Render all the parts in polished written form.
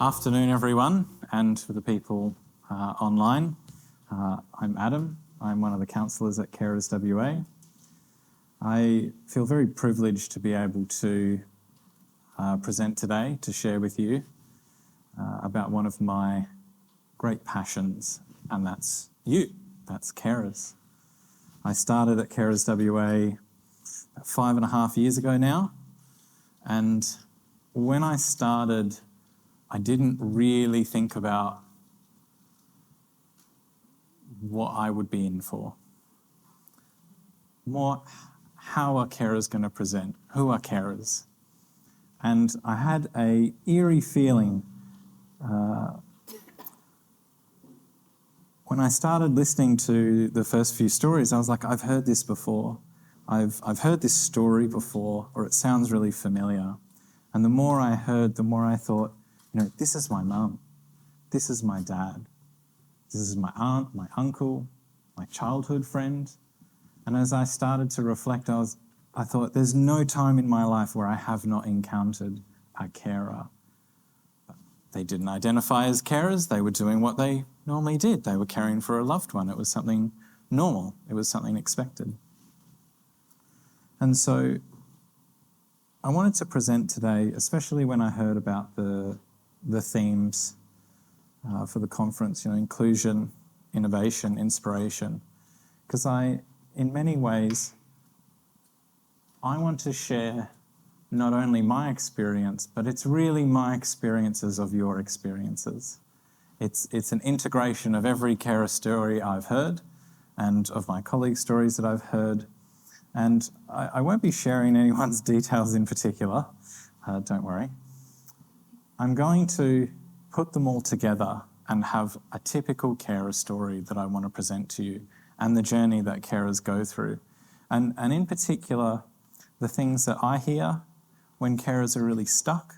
Afternoon, everyone, and for the people online. I'm Adam. I'm one of the counsellors at Carers WA. I feel very privileged to be able to present today to share with you about one of my great passions, and that's you. That's carers. I started at Carers WA about 5.5 years ago now, and when I started, I didn't really think about what I would be in for. More, how are carers going to present? Who are carers? And I had a eerie feeling when I started listening to the first few stories. I was like, I've heard this before. I've heard this story before, or it sounds really familiar. And the more I heard, the more I thought, this is my mum, this is my dad, this is my aunt, my uncle, my childhood friend. And as I started to reflect, I thought, there's no time in my life where I have not encountered a carer. They didn't identify as carers, they were doing what they normally did. They were caring for a loved one. It was something normal, it was something expected. And so I wanted to present today, especially when I heard about the themes for the conference, inclusion, innovation, inspiration, because in many ways, I want to share not only my experience, but it's really my experiences of your experiences. It's an integration of every carer story I've heard and of my colleagues' stories that I've heard. And I won't be sharing anyone's details in particular, don't worry. I'm going to put them all together and have a typical carer story that I want to present to you and the journey that carers go through. And in particular, the things that I hear when carers are really stuck,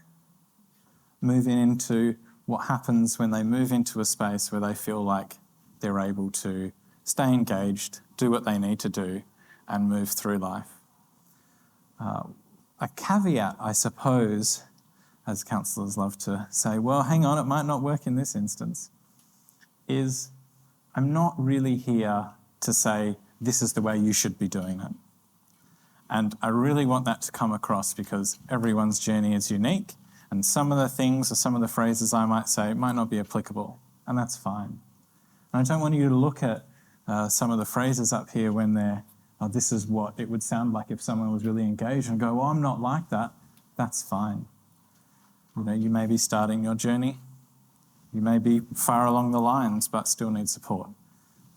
moving into what happens when they move into a space where they feel like they're able to stay engaged, do what they need to do, and move through life. A caveat, I suppose, as counsellors love to say, well, hang on, it might not work in this instance, is I'm not really here to say this is the way you should be doing it. And I really want that to come across because everyone's journey is unique, and some of the things or some of the phrases I might say might not be applicable, and that's fine. And I don't want you to look at some of the phrases up here when they're, this is what it would sound like if someone was really engaged, and go, well, I'm not like that. That's fine. You may be starting your journey. You may be far along the lines, but still need support.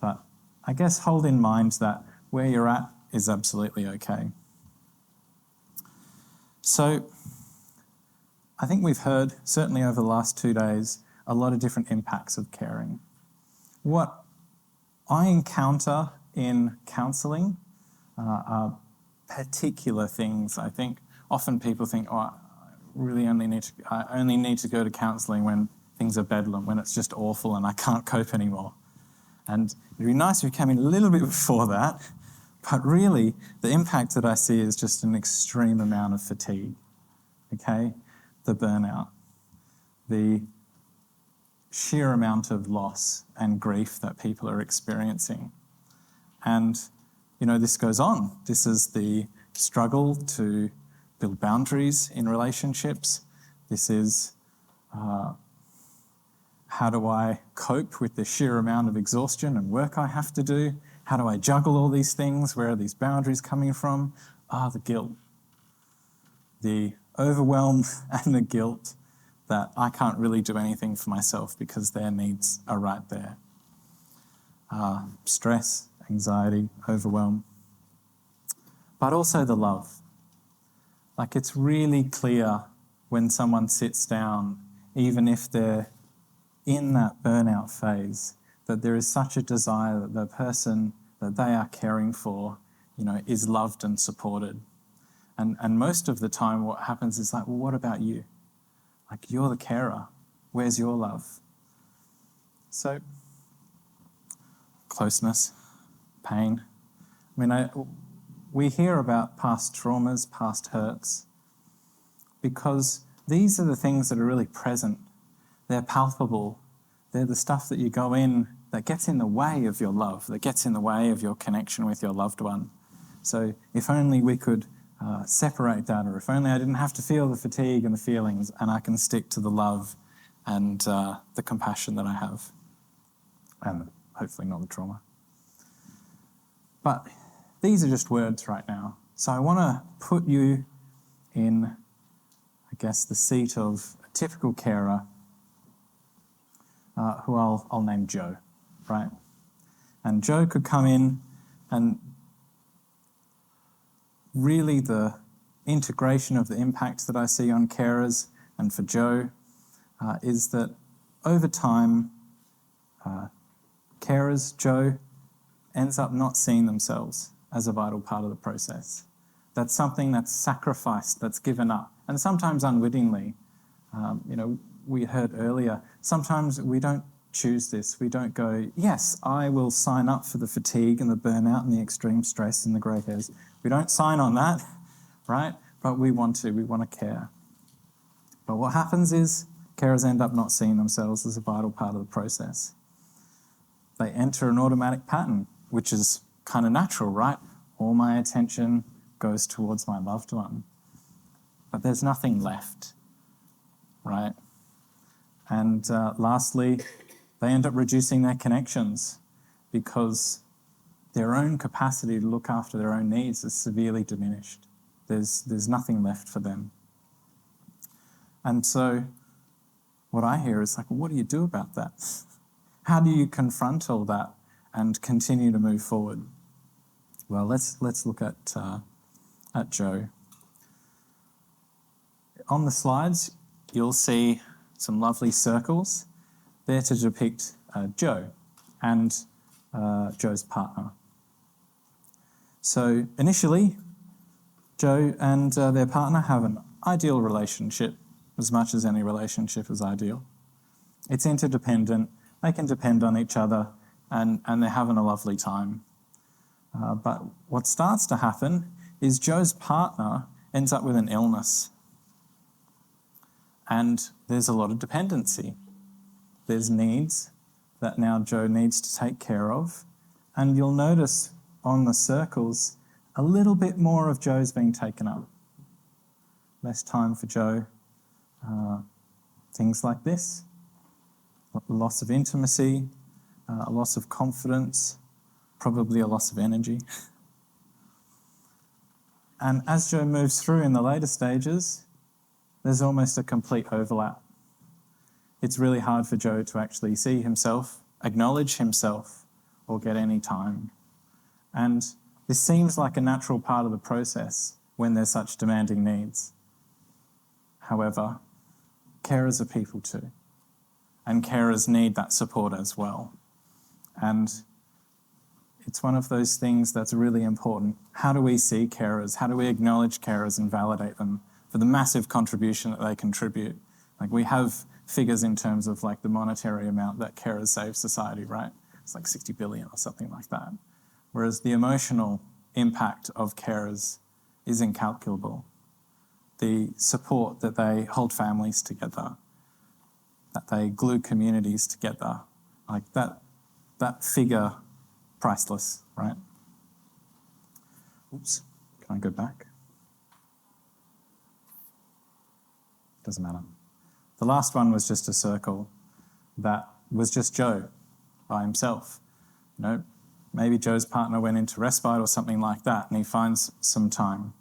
But I guess hold in mind that where you're at is absolutely okay. So I think we've heard, certainly over the last 2 days, a lot of different impacts of caring. What I encounter in counselling are particular things. I think often people think, I only need to go to counselling when things are bedlam, when it's just awful and I can't cope anymore. And it'd be nice if you came in a little bit before that, but really the impact that I see is just an extreme amount of fatigue, okay? The burnout, the sheer amount of loss and grief that people are experiencing. And, this goes on. This is the struggle to build boundaries in relationships. This is how do I cope with the sheer amount of exhaustion and work I have to do? How do I juggle all these things? Where are these boundaries coming from? The guilt. The overwhelm and the guilt that I can't really do anything for myself because their needs are right there. Stress, anxiety, overwhelm. But also the love. Like, it's really clear when someone sits down, even if they're in that burnout phase, that there is such a desire that the person that they are caring for, is loved and supported. And most of the time what happens is like, well, what about you? Like, you're the carer. Where's your love? So, closeness, pain. We hear about past traumas, past hurts, because these are the things that are really present They're palpable. They're the stuff that you go in that gets in the way of your love, that gets in the way of your connection with your loved one. So if only we could separate that, or if only I didn't have to feel the fatigue and the feelings, and I can stick to the love and the compassion that I have, and hopefully not the trauma. But these are just words right now. So I want to put you in, I guess, the seat of a typical carer who I'll name Joe, right? And Joe could come in, and really the integration of the impact that I see on carers and for Joe is that over time, carers, Joe, ends up not seeing themselves as a vital part of the process. That's something that's sacrificed, that's given up, and sometimes unwittingly. We heard earlier, sometimes we don't choose this. We don't go, yes, I will sign up for the fatigue and the burnout and the extreme stress and the grey hairs. We don't sign on that, right? But we want to care. But what happens is carers end up not seeing themselves as a vital part of the process. They enter an automatic pattern, which is kind of natural, right? All my attention goes towards my loved one. But there's nothing left, right? And lastly, they end up reducing their connections because their own capacity to look after their own needs is severely diminished. There's nothing left for them. And so what I hear is like, well, what do you do about that? How do you confront all that and continue to move forward? Well, let's look at Joe. On the slides, you'll see some lovely circles there to depict Joe and Joe's partner. So initially, Joe and their partner have an ideal relationship, as much as any relationship is ideal. It's interdependent, they can depend on each other, and they're having a lovely time. But what starts to happen is Joe's partner ends up with an illness. And there's a lot of dependency. There's needs that now Joe needs to take care of. And you'll notice on the circles, a little bit more of Joe's being taken up. Less time for Joe. Things like this. Loss of intimacy, a loss of confidence, probably a loss of energy. And as Joe moves through in the later stages, there's almost a complete overlap. It's really hard for Joe to actually see himself, acknowledge himself, or get any time. And this seems like a natural part of the process when there's such demanding needs. However, carers are people too. And carers need that support as well. And it's one of those things that's really important. How do we see carers? How do we acknowledge carers and validate them for the massive contribution that they contribute? Like, we have figures in terms of like the monetary amount that carers save society, right? It's like 60 billion or something like that. Whereas the emotional impact of carers is incalculable. The support that they hold families together, that they glue communities together, like that figure, priceless, right? Oops, can I go back? Doesn't matter. The last one was just a circle that was just Joe by himself. Maybe Joe's partner went into respite or something like that, and he finds some time.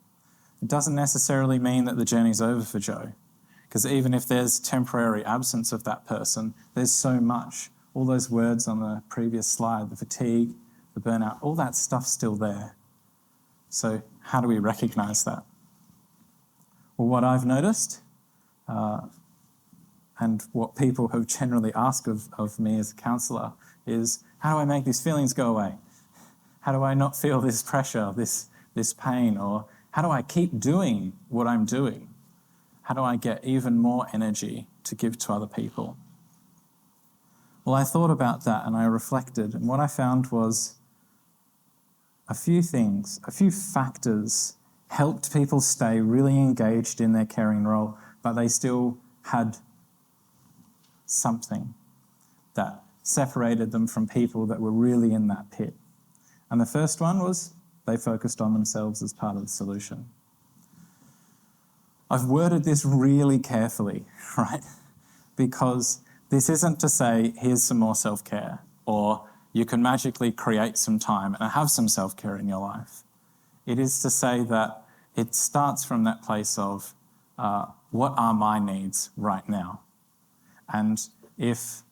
It doesn't necessarily mean that the journey's over for Joe, because even if there's temporary absence of that person, there's so much. All those words on the previous slide, the fatigue, the burnout, all that stuff's still there. So how do we recognise that? Well, what I've noticed, and what people have generally asked of me as a counsellor, is how do I make these feelings go away? How do I not feel this pressure, this pain? Or how do I keep doing what I'm doing? How do I get even more energy to give to other people? Well, I thought about that and I reflected, and what I found was a few things, a few factors helped people stay really engaged in their caring role, but they still had something that separated them from people that were really in that pit. And the first one was they focused on themselves as part of the solution. I've worded this really carefully, right? Because this isn't to say, here's some more self-care, or you can magically create some time and have some self-care in your life. It is to say that it starts from that place of what are my needs right now? And if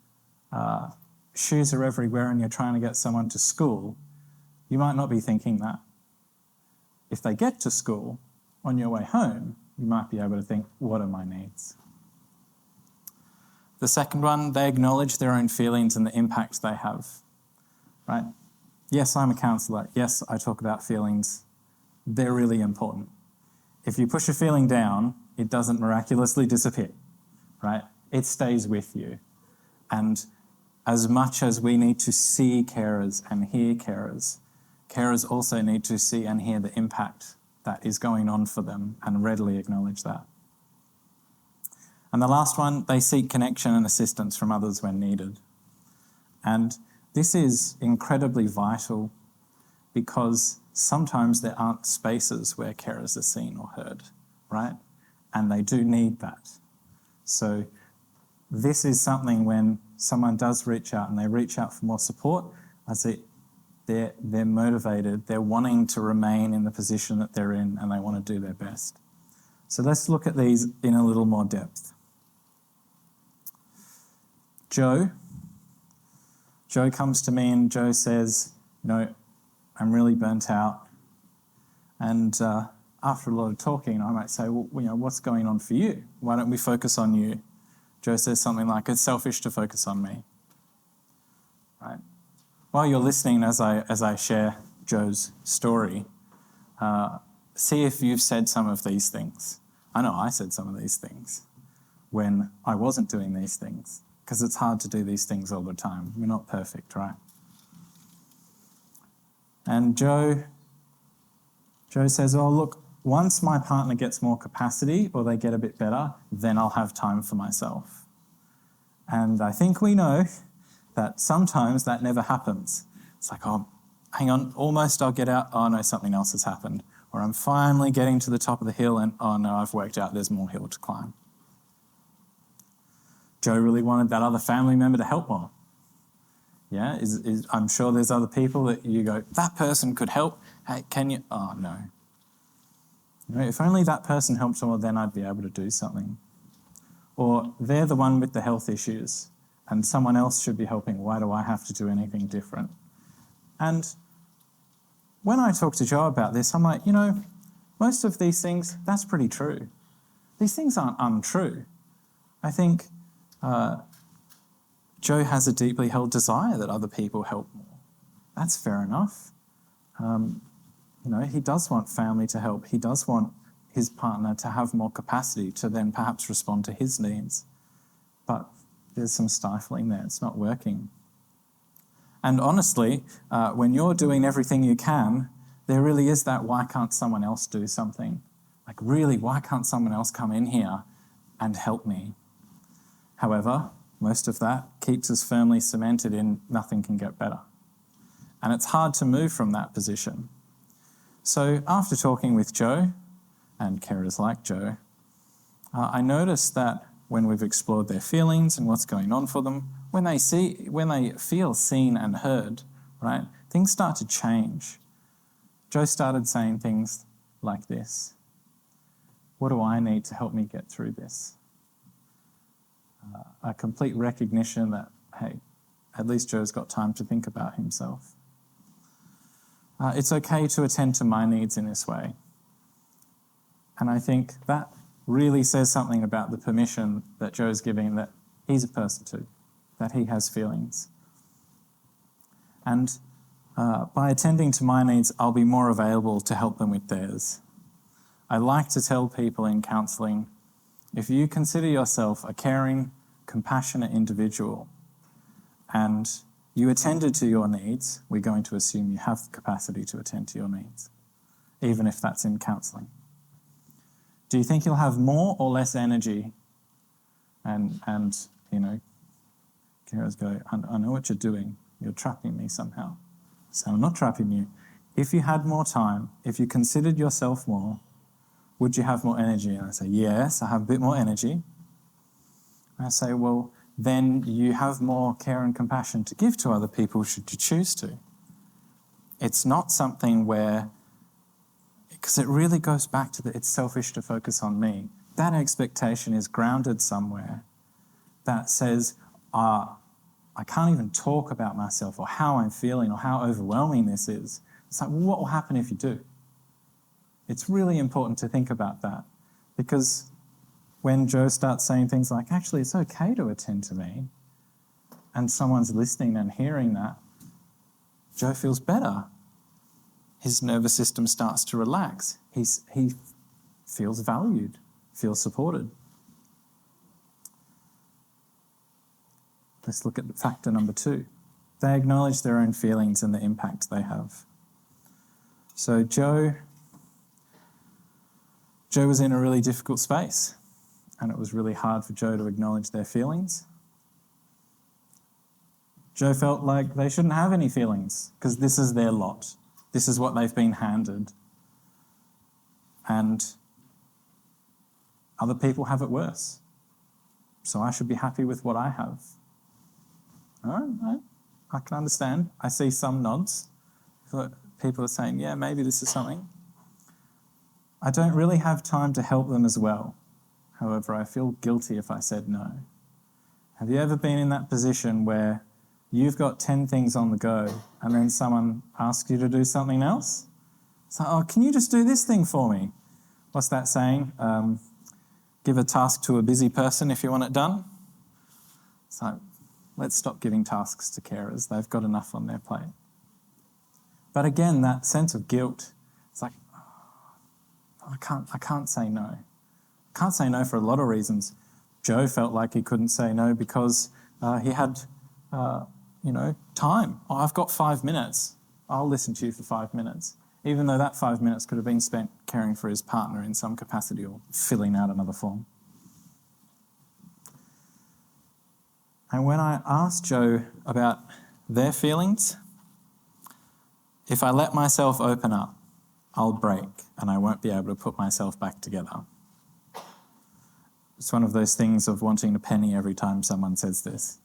shoes are everywhere and you're trying to get someone to school, you might not be thinking that. If they get to school, on your way home, you might be able to think, what are my needs? The second one, they acknowledge their own feelings and the impact they have, right? Yes, I'm a counsellor. Yes, I talk about feelings. They're really important. If you push a feeling down, it doesn't miraculously disappear, right? It stays with you. And as much as we need to see carers and hear carers, carers also need to see and hear the impact that is going on for them and readily acknowledge that. And the last one, they seek connection and assistance from others when needed. And this is incredibly vital because sometimes there aren't spaces where carers are seen or heard, right? And they do need that. So this is something when someone does reach out and they reach out for more support, I see they're motivated, they're wanting to remain in the position that they're in and they want to do their best. So let's look at these in a little more depth. Joe comes to me and Joe says, I'm really burnt out. And after a lot of talking, I might say, well, what's going on for you? Why don't we focus on you? Joe says something like, it's selfish to focus on me, right? While you're listening as I share Joe's story, see if you've said some of these things. I know I said some of these things when I wasn't doing these things, because it's hard to do these things all the time. We're not perfect, right? And Joe says, oh, look, once my partner gets more capacity or they get a bit better, then I'll have time for myself. And I think we know that sometimes that never happens. It's like, oh, hang on, almost I'll get out. Oh no, something else has happened. Or I'm finally getting to the top of the hill and oh no, I've worked out there's more hill to climb. Joe really wanted that other family member to help more. Yeah, I'm sure there's other people that you go, that person could help. Hey, can you? Oh no. If only that person helped more, then I'd be able to do something. Or they're the one with the health issues and someone else should be helping. Why do I have to do anything different? And when I talk to Joe about this, I'm like, most of these things, that's pretty true. These things aren't untrue. I think Joe has a deeply held desire that other people help more. That's fair enough. He does want family to help. He does want his partner to have more capacity to then perhaps respond to his needs. But there's some stifling there. It's not working. And honestly, when you're doing everything you can, there really is that, why can't someone else do something? Like, really, why can't someone else come in here and help me? However, most of that keeps us firmly cemented in nothing can get better. And it's hard to move from that position. So after talking with Joe, and carers like Joe, I noticed that when we've explored their feelings and what's going on for them, when they feel seen and heard, right, things start to change. Joe started saying things like this: what do I need to help me get through this? A complete recognition that, hey, at least Joe's got time to think about himself. It's okay to attend to my needs in this way. And I think that really says something about the permission that Joe's giving, that he's a person too, that he has feelings. And by attending to my needs, I'll be more available to help them with theirs. I like to tell people in counselling, if you consider yourself a caring, compassionate individual and you attended to your needs, we're going to assume you have the capacity to attend to your needs, even if that's in counselling. Do you think you'll have more or less energy and Carers go, I know what you're doing. You're trapping me somehow. So I'm not trapping you. If you had more time, if you considered yourself more, would you have more energy? And I say, yes, I have a bit more energy. And I say, well, then you have more care and compassion to give to other people should you choose to. It's not something where, because it really goes back to it's selfish to focus on me. That expectation is grounded somewhere that says, I can't even talk about myself or how I'm feeling or how overwhelming this is. It's like, well, what will happen if you do? It's really important to think about that, because when Joe starts saying things like, actually, it's okay to attend to me, and someone's listening and hearing that, Joe feels better. His nervous system starts to relax. He feels valued, feels supported. Let's look at factor number 2. They acknowledge their own feelings and the impact they have. So Joe was in a really difficult space, and it was really hard for Joe to acknowledge their feelings. Joe felt like they shouldn't have any feelings because this is their lot. This is what they've been handed. And other people have it worse. So I should be happy with what I have. All right, I can understand. I see some nods. People are saying, yeah, maybe this is something. I don't really have time to help them as well. However, I feel guilty if I said no. Have you ever been in that position where you've got 10 things on the go and then someone asks you to do something else? It's like, oh, can you just do this thing for me? What's that saying? Give a task to a busy person if you want it done. It's like, let's stop giving tasks to carers. They've got enough on their plate. But again, that sense of guilt, it's like, oh, I can't say no. I can't say no for a lot of reasons. Joe felt like he couldn't say no because he had, time. Oh, I've got 5 minutes. I'll listen to you for 5 minutes. Even though that 5 minutes could have been spent caring for his partner in some capacity or filling out another form. And when I asked Joe about their feelings, if I let myself open up, I'll break and I won't be able to put myself back together. It's one of those things of wanting a penny every time someone says this.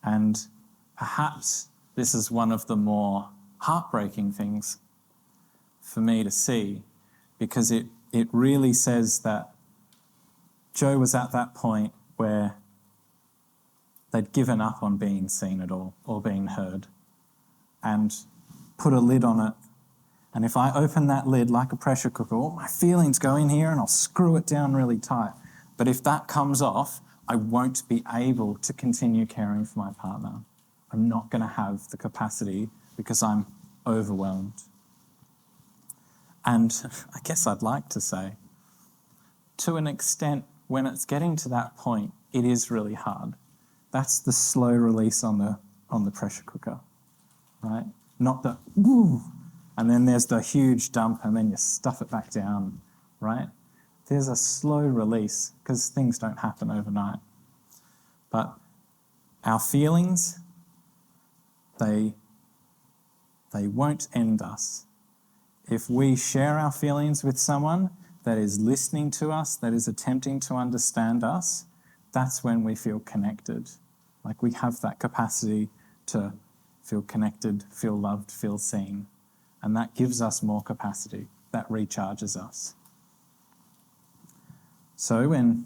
And perhaps this is one of the more heartbreaking things for me to see, because it really says that Joe was at that point where they'd given up on being seen at all or being heard and put a lid on it. And if I open that lid like a pressure cooker, all my feelings go in here and I'll screw it down really tight. But if that comes off, I won't be able to continue caring for my partner. I'm not going to have the capacity because I'm overwhelmed. And I guess I'd like to say, to an extent, when it's getting to that point, it is really hard. That's the slow release on the pressure cooker, right? Not the woo, and then there's the huge dump and then you stuff it back down, right? There's a slow release because things don't happen overnight. But our feelings, they won't end us. If we share our feelings with someone that is listening to us, that is attempting to understand us, that's when we feel connected. Like we have that capacity to feel connected, feel loved, feel seen. And that gives us more capacity. That recharges us. So when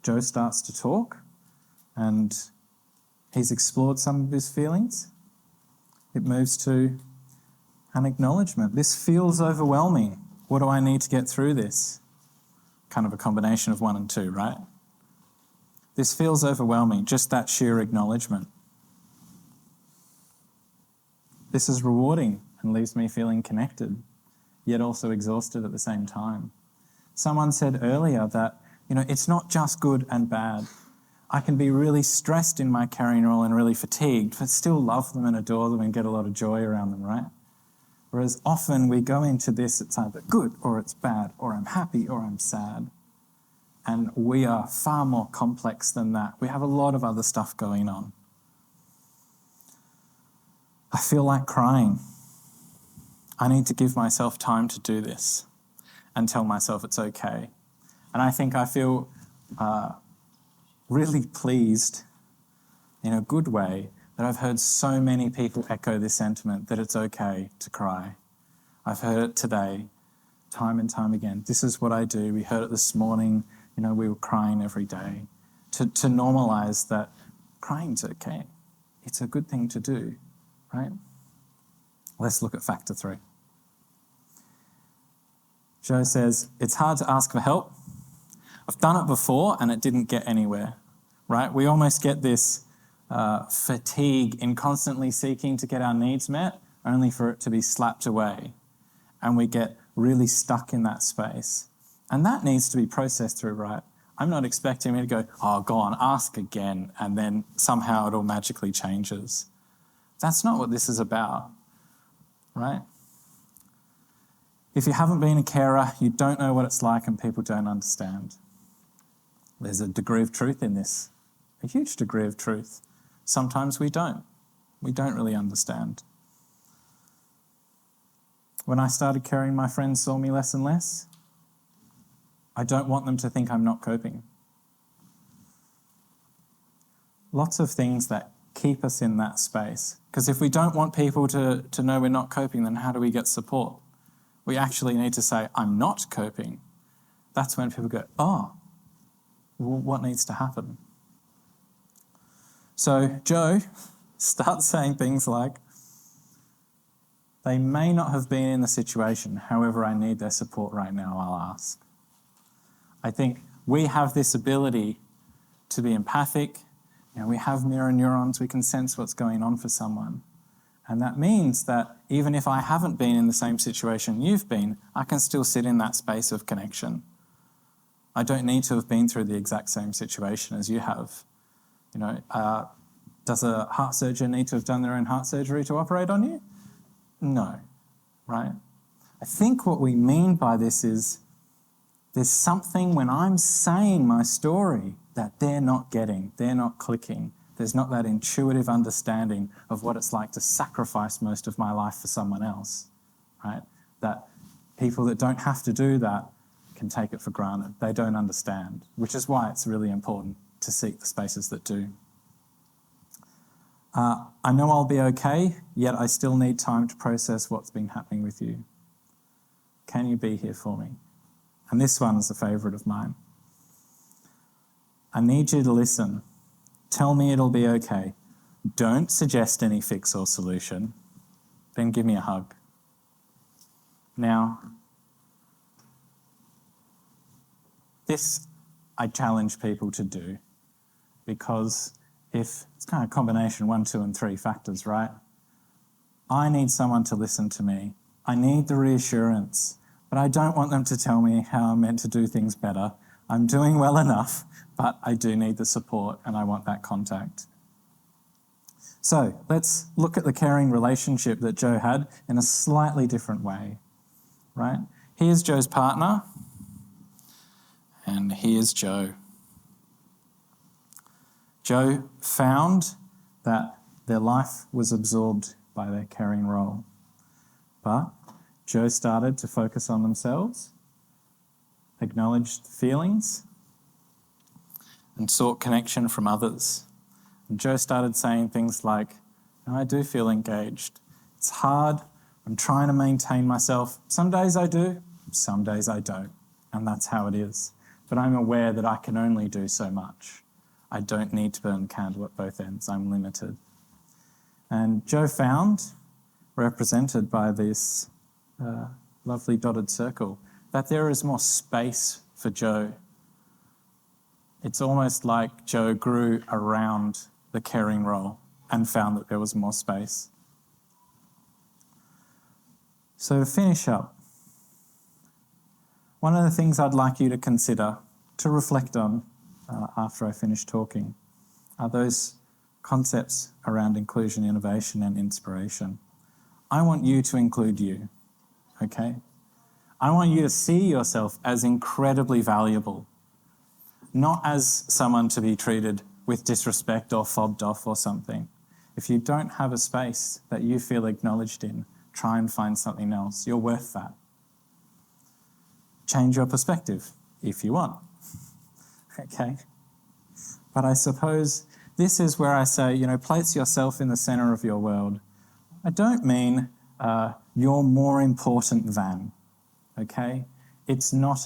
Joe starts to talk and he's explored some of his feelings, it moves to an acknowledgement. This feels overwhelming. What do I need to get through this? Kind of a combination of 1 and 2, right? This feels overwhelming, just that sheer acknowledgement. This is rewarding and leaves me feeling connected, yet also exhausted at the same time. Someone said earlier that, it's not just good and bad. I can be really stressed in my carrying role and really fatigued, but still love them and adore them and get a lot of joy around them, right? Whereas often we go into this, it's either good or it's bad, or I'm happy or I'm sad. And we are far more complex than that. We have a lot of other stuff going on. I feel like crying. I need to give myself time to do this and tell myself it's okay. And I think I feel really pleased in a good way that I've heard so many people echo this sentiment that it's okay to cry. I've heard it today, time and time again. This is what I do. We heard it this morning. We were crying every day. To normalise that crying's okay. It's a good thing to do, right? Let's look at factor 3. Joe says, it's hard to ask for help. I've done it before and it didn't get anywhere, right? We almost get this fatigue in constantly seeking to get our needs met, only for it to be slapped away. And we get really stuck in that space. And that needs to be processed through, right? I'm not expecting me to go, go on, ask again, and then somehow it all magically changes. That's not what this is about, right? If you haven't been a carer, you don't know what it's like and people don't understand. There's a degree of truth in this, a huge degree of truth. Sometimes we don't. We don't really understand. When I started caring, my friends saw me less and less. I don't want them to think I'm not coping. Lots of things that keep us in that space. Because if we don't want people to know we're not coping, then how do we get support? We actually need to say, I'm not coping. That's when people go, well, what needs to happen? So Joe starts saying things like, they may not have been in the situation, however, I need their support right now, I'll ask. I think we have this ability to be empathic. We have mirror neurons, we can sense what's going on for someone. And that means that even if I haven't been in the same situation you've been, I can still sit in that space of connection. I don't need to have been through the exact same situation as you have. Does a heart surgeon need to have done their own heart surgery to operate on you? No, right? I think what we mean by this is there's something when I'm saying my story that they're not getting, they're not clicking. There's not that intuitive understanding of what it's like to sacrifice most of my life for someone else, right? That people that don't have to do that can take it for granted. They don't understand, which is why it's really important to seek the spaces that do. I know I'll be okay, yet I still need time to process what's been happening with you. Can you be here for me? And this one is a favourite of mine. I need you to listen. Tell me it'll be okay. Don't suggest any fix or solution. Then give me a hug. Now, this I challenge people to do because if it's kind of a combination 1, 2 and 3 factors, right? I need someone to listen to me. I need the reassurance, but I don't want them to tell me how I'm meant to do things better. I'm doing well enough, but I do need the support and I want that contact. So let's look at the caring relationship that Joe had in a slightly different way, right? Here's Joe's partner and here's Joe. Joe found that their life was absorbed by their caring role. But Joe started to focus on themselves, acknowledged feelings, and sought connection from others. And Joe started saying things like, I do feel engaged. It's hard. I'm trying to maintain myself. Some days I do, some days I don't. And that's how it is. But I'm aware that I can only do so much. I don't need to burn the candle at both ends. I'm limited. And Joe found, represented by this lovely dotted circle, that there is more space for Joe. It's almost like Joe grew around the caring role and found that there was more space. So to finish up, one of the things I'd like you to consider, to reflect on after I finish talking, are those concepts around inclusion, innovation and inspiration. I want you to include you, okay? I want you to see yourself as incredibly valuable. not as someone to be treated with disrespect or fobbed off or something. If you don't have a space that you feel acknowledged in, try and find something else. You're worth that. Change your perspective if you want. Okay? But I suppose this is where I say, place yourself in the centre of your world. I don't mean you're more important than, okay? It's not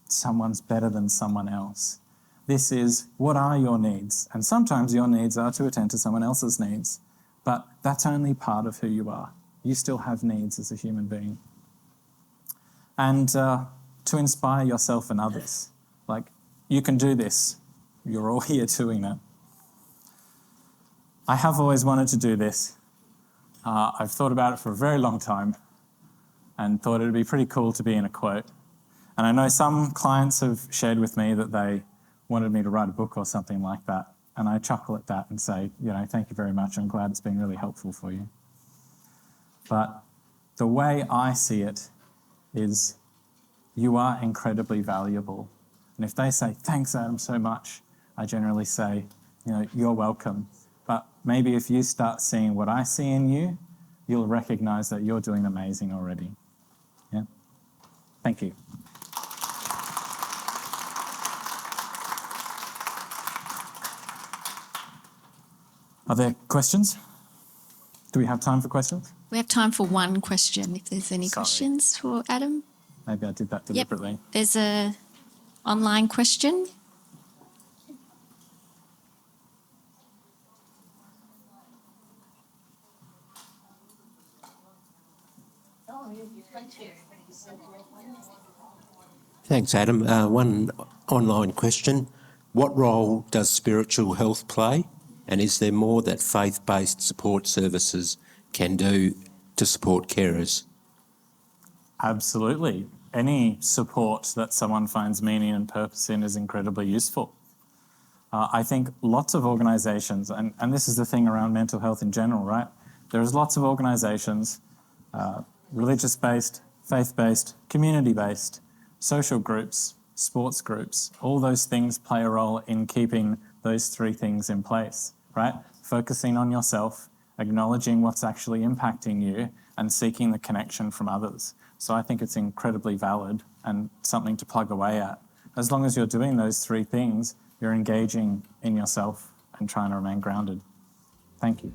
someone's better than someone else. This is, what are your needs? And sometimes your needs are to attend to someone else's needs, but that's only part of who you are. You still have needs as a human being. And to inspire yourself and others. Like, you can do this. You're all here doing it. I have always wanted to do this. I've thought about it for a very long time and thought it would be pretty cool to be in a quote. And I know some clients have shared with me that they wanted me to write a book or something like that. And I chuckle at that and say, thank you very much. I'm glad it's been really helpful for you. But the way I see it is you are incredibly valuable. And if they say, thanks, Adam, so much, I generally say, you're welcome. But maybe if you start seeing what I see in you, you'll recognise that you're doing amazing already. Yeah? Thank you. Are there questions? Do we have time for questions? We have time for one question, if there's any questions for Adam. Maybe I did that deliberately. Yep. There's an online question. Thanks, Adam. One online question. What role does spiritual health play? And is there more that faith-based support services can do to support carers? Absolutely. Any support that someone finds meaning and purpose in is incredibly useful. I think lots of organisations, and this is the thing around mental health in general, right? There's lots of organisations, religious-based, faith-based, community-based, social groups, sports groups, all those things play a role in keeping those three things in place, right? Focusing on yourself, acknowledging what's actually impacting you, and seeking the connection from others. So I think it's incredibly valid and something to plug away at. As long as you're doing those three things, you're engaging in yourself and trying to remain grounded. Thank you.